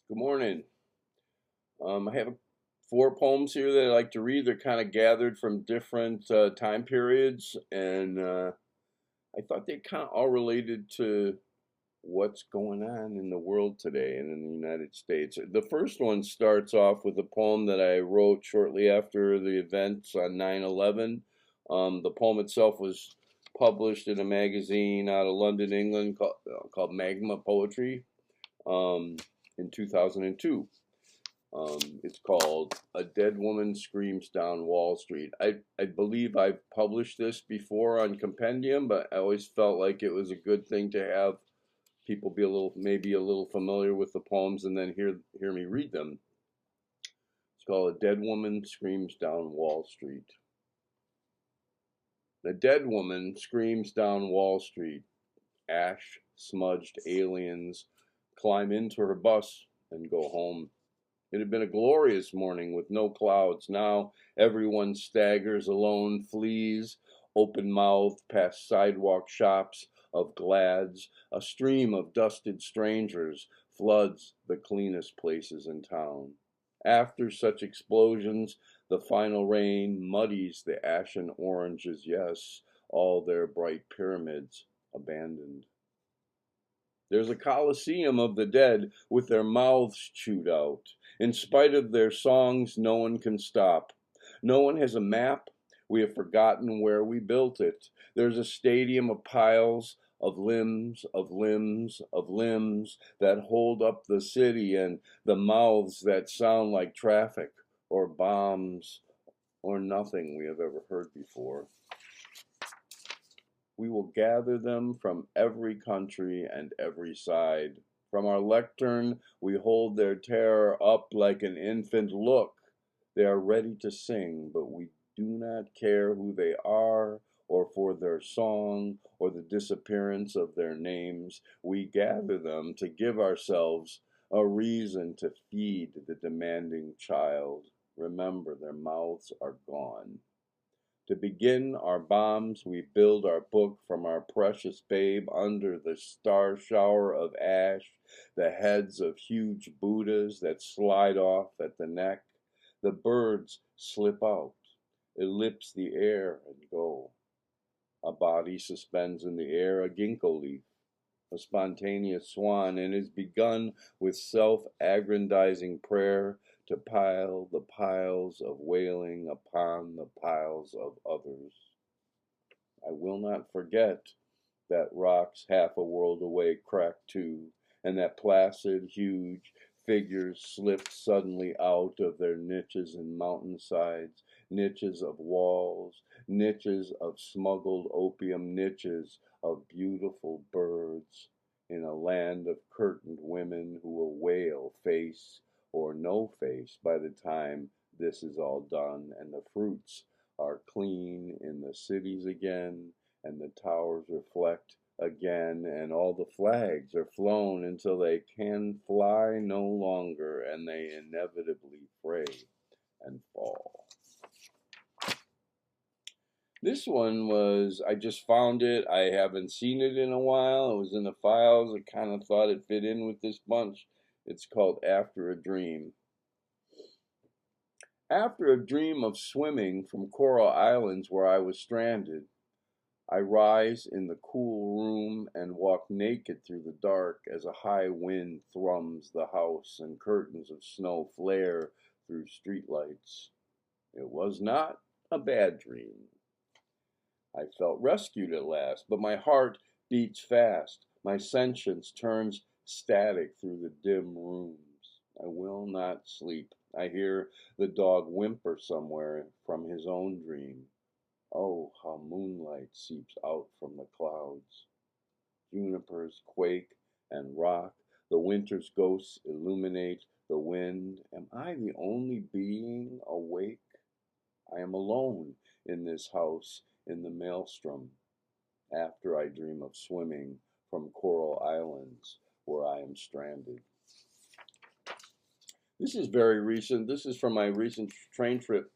Good morning. I have four poems here that I like to read. They're kind of gathered from different time periods, and I thought they kind of all related to what's going on in the world today and in the United States. The first one starts off with a poem that I wrote shortly after the events on 9/11. The poem itself was published in a magazine out of London, England called Magma Poetry um, in 2002. It's called A Dead Woman Screams Down Wall Street. I believe I've published this before on Compendium, but I always felt like it was a good thing to have people be maybe a little familiar with the poems and then hear me read them. It's called A Dead Woman Screams Down Wall Street. The dead woman screams down Wall Street. Ash smudged aliens climb into her bus and go home. It had been a glorious morning with no clouds. Now everyone staggers alone, flees, open mouthed, past sidewalk shops of glads. A stream of dusted strangers floods the cleanest places in town. After such explosions, the final rain muddies the ashen oranges, yes, all their bright pyramids abandoned. There's a coliseum of the dead with their mouths chewed out. In spite of their songs, no one can stop. No one has a map. We have forgotten where we built it. There's a stadium of piles of limbs, of limbs, of limbs that hold up the city and the mouths that sound like traffic or bombs or nothing we have ever heard before. We will gather them from every country and every side. From our lectern, we hold their terror up like an infant. Look, they are ready to sing, but we do not care who they are, or for their song, or the disappearance of their names. We gather them to give ourselves a reason to feed the demanding child. Remember, their mouths are gone. To begin our bombs, we build our book from our precious babe under the star shower of ash, the heads of huge Buddhas that slide off at the neck. The birds slip out, ellipse the air and go. A body suspends in the air a ginkgo leaf, a spontaneous swan, and is begun with self-aggrandizing prayer to pile the piles of wailing upon the piles of others. I will not forget that rocks half a world away cracked too, and that placid, huge figures slipped suddenly out of their niches in mountainsides, niches of walls, niches of smuggled opium, niches of beautiful birds, in a land of curtained women who will wail face or no face by the time this is all done and the fruits are clean in the cities again, and the towers reflect again, and all the flags are flown until they can fly no longer, and they inevitably fray and fall. This one was, I just found it. I haven't seen it in a while. It was in the files. I kind of thought it fit in with this bunch. It's called After a Dream. After a dream of swimming from coral islands where I was stranded, I rise in the cool room and walk naked through the dark as a high wind thrums the house and curtains of snow flare through streetlights. It was not a bad dream. I felt rescued at last, but my heart beats fast. My sentience turns static through the dim rooms. I will not sleep. I hear the dog whimper somewhere from his own dream. Oh, how moonlight seeps out from the clouds. Junipers quake and rock. The winter's ghosts illuminate the wind. Am I the only being awake? I am alone in this house in the maelstrom after I dream of swimming from coral islands where I am stranded. This is very recent. This is from my recent train trip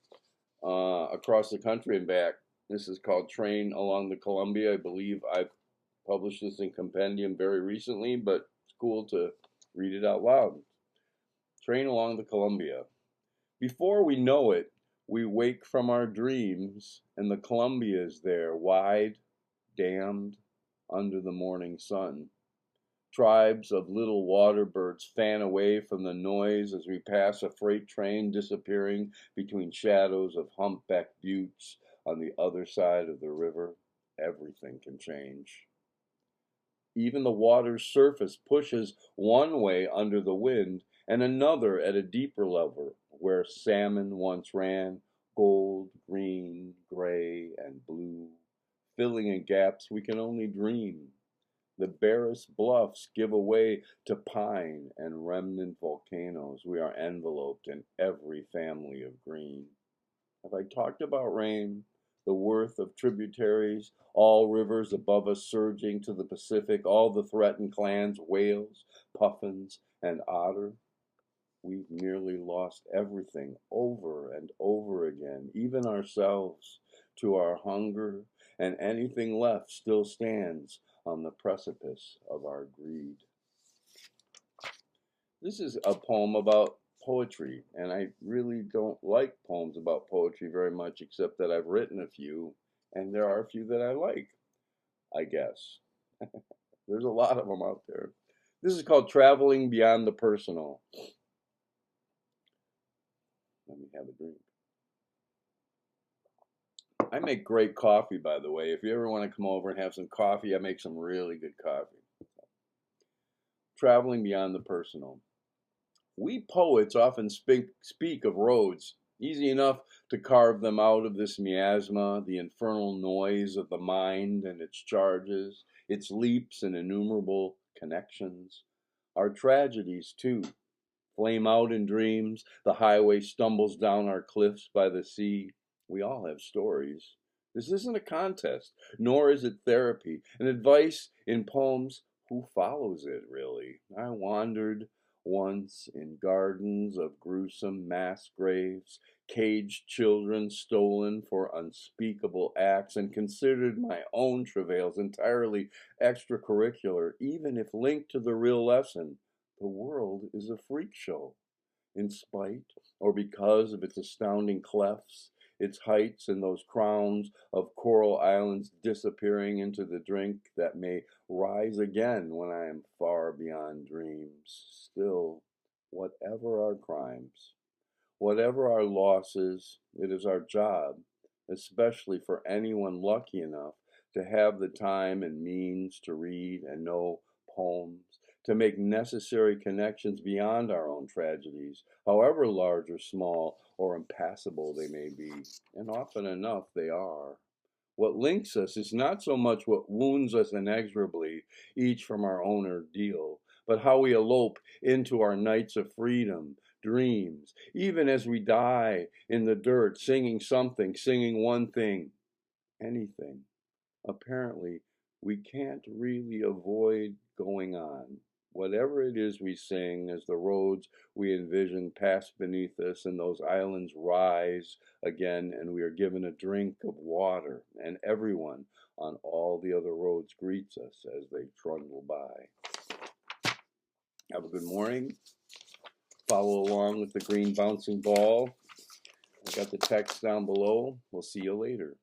across the country and back. This is called Train Along the Columbia. I believe I published this in Compendium very recently, but it's cool to read it out loud. train along the Columbia. Before we know it, we wake from our dreams, and the Columbia is there, wide, dammed, under the morning sun. Tribes of little water birds fan away from the noise as we pass a freight train disappearing between shadows of humpback buttes on the other side of the river. Everything can change. Even the water's surface pushes one way under the wind and another at a deeper level where salmon once ran, gold, green, gray, and blue, filling in gaps we can only dream. The barest bluffs give way to pine and remnant volcanoes. We are enveloped in every family of green. Have I talked about rain? The worth of tributaries, all rivers above us surging to the Pacific, all the threatened clans, whales, puffins, and otter. We've nearly lost everything over and over again, even ourselves, to our hunger, and anything left still stands on the precipice of our greed. This is a poem about poetry, and I really don't like poems about poetry very much, except that I've written a few, and there are a few that I like, I guess. There's a lot of them out there. This is called Traveling Beyond the Personal. Let me have a drink. I make great coffee, by the way. If you ever want to come over and have some coffee, I make some really good coffee. Traveling Beyond the Personal. We poets often speak of roads, easy enough to carve them out of this miasma, the infernal noise of the mind and its charges, its leaps and innumerable connections. Our tragedies, too, flame out in dreams, the highway stumbles down our cliffs by the sea. We all have stories. This isn't a contest, nor is it therapy. An advice in poems, who follows it, really? I wandered once in gardens of gruesome mass graves, caged children stolen for unspeakable acts, and considered my own travails entirely extracurricular, even if linked to the real lesson. The world is a freak show, in spite or because of its astounding clefts, its heights, and those crowns of coral islands disappearing into the drink that may rise again when I am far beyond dreams. Still, whatever our crimes, whatever our losses, it is our job, especially for anyone lucky enough to have the time and means to read and know poems, to make necessary connections beyond our own tragedies, however large or small or impassable they may be, and often enough they are. What links us is not so much what wounds us inexorably, each from our own ordeal, but how we elope into our nights of freedom, dreams, even as we die in the dirt, singing something, singing one thing, anything. Apparently, we can't really avoid going on. Whatever it is we sing, as the roads we envision pass beneath us and those islands rise again, and we are given a drink of water, and everyone on all the other roads greets us as they trundle by. Have a good morning. Follow along with the green bouncing ball. I got the text down below. We'll see you later.